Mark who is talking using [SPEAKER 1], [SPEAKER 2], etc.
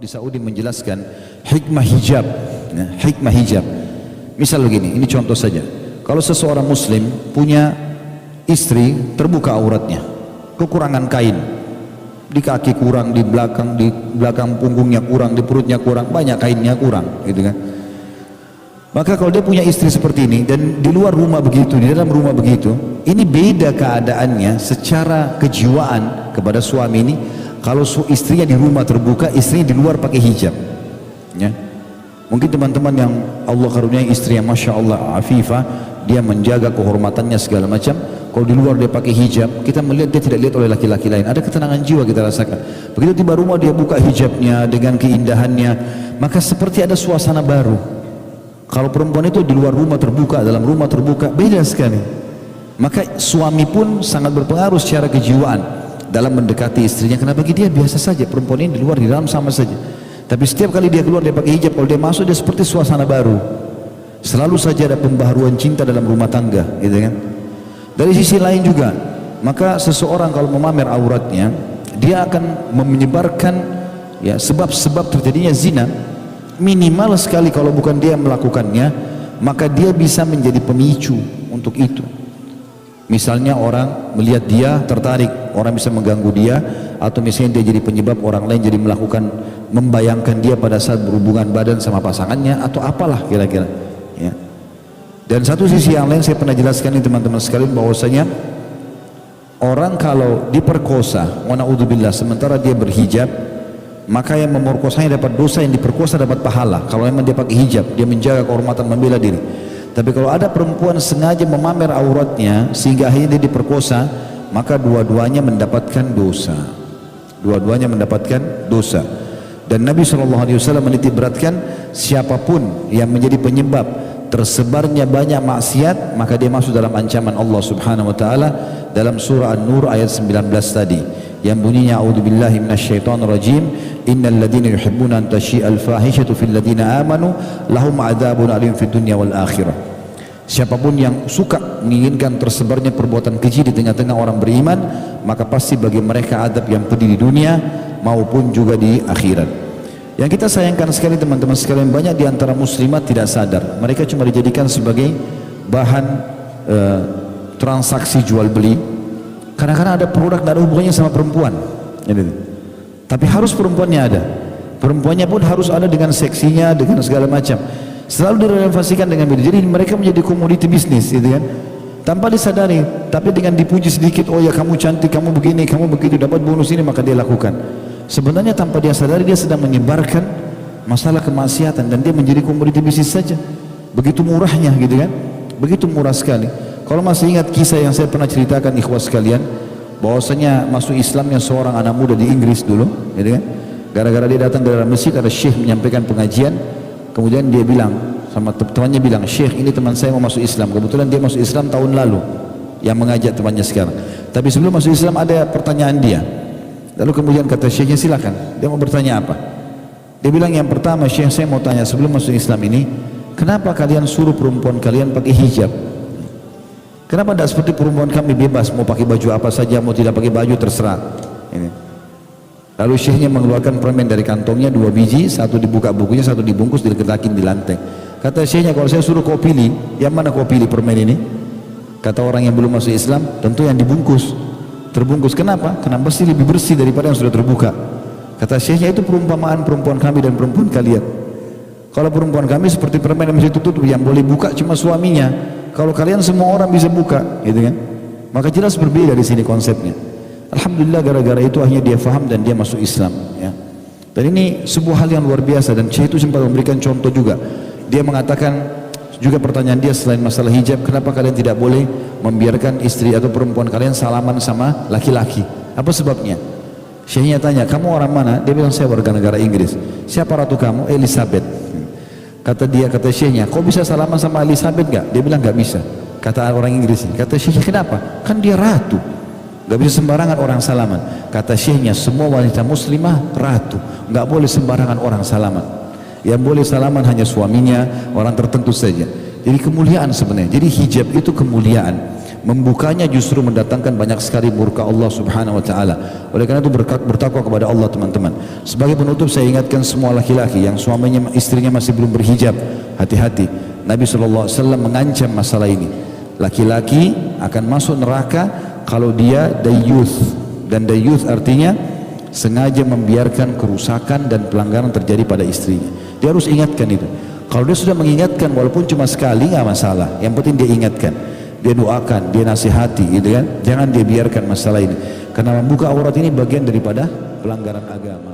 [SPEAKER 1] di Saudi menjelaskan hikmah hijab. Ya, hikmah hijab. Misal begini, ini contoh saja. Kalau seseorang muslim punya istri terbuka auratnya, kekurangan kain, di kaki kurang, di belakang punggungnya kurang, di perutnya kurang, banyak kainnya kurang, gitu kan. Maka kalau dia punya istri seperti ini dan di luar rumah begitu, di dalam rumah begitu, ini beda keadaannya secara kejiwaan kepada suami ini. Kalau istrinya di rumah terbuka, istrinya di luar pakai hijab. Ya. Mungkin teman-teman yang Allah karuniai istri yang masya Allah afifah, dia menjaga kehormatannya segala macam. Kalau di luar dia pakai hijab, kita melihat dia tidak lihat oleh laki-laki lain. Ada ketenangan jiwa kita rasakan. Begitu tiba rumah dia buka hijabnya dengan keindahannya, maka seperti ada suasana baru. Kalau perempuan itu di luar rumah terbuka, dalam rumah terbuka, beda sekali. Maka suami pun sangat berpengaruh secara kejiwaan dalam mendekati istrinya. Karena bagi dia biasa saja, perempuan ini di luar di dalam sama saja. Tapi setiap kali dia keluar dia pakai hijab, kalau dia masuk dia seperti suasana baru. Selalu saja ada pembaharuan cinta dalam rumah tangga, gitu kan. Dari sisi lain juga, maka seseorang kalau memamer auratnya, dia akan menyebarkan ya sebab-sebab terjadinya zina. Minimal sekali kalau bukan dia melakukannya, maka dia bisa menjadi pemicu untuk itu. Misalnya orang melihat dia tertarik, orang bisa mengganggu dia, atau misalnya dia jadi penyebab orang lain jadi melakukan, membayangkan dia pada saat berhubungan badan sama pasangannya, atau apalah kira-kira. Ya. Dan satu sisi yang lain saya pernah jelaskan ini teman-teman sekalian, bahwasanya orang kalau diperkosa, wa na'udzubillah, sementara dia berhijab, maka yang memerkosanya dapat dosa, yang diperkosa dapat pahala. Kalau memang dia pakai hijab, dia menjaga kehormatan, membela diri. Tapi kalau ada perempuan sengaja memamer auratnya sehingga akhirnya dia diperkosa, maka dua-duanya mendapatkan dosa. Dua-duanya mendapatkan dosa. Dan Nabi SAW menitik beratkan, siapapun yang menjadi penyebab tersebarnya banyak maksiat, maka dia masuk dalam ancaman Allah Subhanahu wa taala dalam surah An-Nur ayat 19 tadi, yang bunyinya a'udzubillahi minasyaitonirrajim, innal ladzina yuhibbuna an tashi'al fahishatu fil ladzina amanu lahum adzabun alim fid dunya wal akhirah. Siapapun yang suka menginginkan tersebarnya perbuatan keji di tengah-tengah orang beriman, maka pasti bagi mereka adab yang pedih di dunia maupun juga di akhirat. Yang kita sayangkan sekali teman-teman sekalian, banyak di antara muslimat tidak sadar, mereka cuma dijadikan sebagai bahan transaksi jual beli. Kadang-kadang ada produk tidak ada hubungannya sama perempuan, tapi harus perempuannya ada, perempuannya pun harus ada dengan seksinya, dengan segala macam, selalu direlevasikan dengan itu. Jadi mereka menjadi komoditi bisnis, gitu kan, tanpa disadari. Tapi dengan dipuji sedikit, oh ya kamu cantik, kamu begini, kamu begitu, dapat bonus ini, maka dia lakukan. Sebenarnya tanpa dia sadari dia sedang menyebarkan masalah kemaksiatan, dan dia menjadi komoditi bisnis saja. Begitu murahnya, gitu kan, begitu murah sekali. Kalau masih ingat kisah yang saya pernah ceritakan ikhwah sekalian, bahwasanya masuk Islamnya seorang anak muda di Inggris dulu, gitu kan, gara-gara dia datang ke dalam masjid, ada syekh menyampaikan pengajian, kemudian dia bilang sama temannya, bilang, syekh ini teman saya mau masuk Islam. Kebetulan dia masuk Islam tahun lalu, yang mengajak temannya sekarang. Tapi sebelum masuk Islam ada pertanyaan dia. Lalu kemudian kata syekhnya, silakan, dia mau bertanya apa? Dia bilang, yang pertama syekh, saya mau tanya, sebelum masuk Islam ini, kenapa kalian suruh perempuan kalian pakai hijab? Kenapa tidak seperti perempuan kami bebas, mau pakai baju apa saja, mau tidak pakai baju terserah? Ini. Lalu syekhnya mengeluarkan permen dari kantongnya, 2 biji, satu dibuka bukunya, satu dibungkus, diletakin di lantai. Kata syekhnya, kalau saya suruh kau pilih, yang mana kau pilih permen ini? Kata orang yang belum masuk Islam, tentu yang dibungkus, terbungkus. Kenapa? Karena pasti lebih bersih daripada yang sudah terbuka. Kata syekhnya, itu perumpamaan perempuan kami dan perempuan kalian. Kalau perempuan kami seperti permen yang mesti tutup, yang boleh buka cuma suaminya. Kalau kalian semua orang bisa buka, gitu kan? Maka jelas berbeda di sini konsepnya. Alhamdulillah gara-gara itu akhirnya dia faham dan dia masuk Islam. Ya. Dan ini sebuah hal yang luar biasa, dan Syekh itu sempat memberikan contoh juga. Dia mengatakan juga, pertanyaan dia selain masalah hijab, kenapa kalian tidak boleh membiarkan istri atau perempuan kalian salaman sama laki-laki? Apa sebabnya? Syekhnya tanya, kamu orang mana? Dia bilang, saya warga negara Inggris. Siapa ratu kamu? Elizabeth. Kata dia, kata syekhnya, kau bisa salaman sama Elizabeth gak? Dia bilang gak bisa. Kata orang Inggris. Kata syekhnya, kenapa? Kan dia ratu, gak bisa sembarangan orang salaman. Kata syekhnya, semua wanita muslimah ratu, gak boleh sembarangan orang salaman. Yang boleh salaman hanya suaminya, orang tertentu saja. Jadi kemuliaan sebenarnya. Jadi hijab itu kemuliaan. membukanya justru mendatangkan banyak sekali murka Allah subhanahu wa ta'ala. Oleh karena itu bertakwa kepada Allah teman-teman. Sebagai penutup saya ingatkan semua laki-laki yang suaminya istrinya masih belum berhijab, hati-hati. Nabi SAW mengancam masalah ini. Laki-laki akan masuk neraka kalau dia dayyuth, dan dayyuth artinya sengaja membiarkan kerusakan dan pelanggaran terjadi pada istrinya. Dia harus ingatkan itu. Kalau dia sudah mengingatkan walaupun cuma sekali nggak masalah, yang penting dia ingatkan, dia doakan, dia nasihati, gitu kan? Jangan dia biarkan masalah ini, karena membuka aurat ini bagian daripada pelanggaran agama.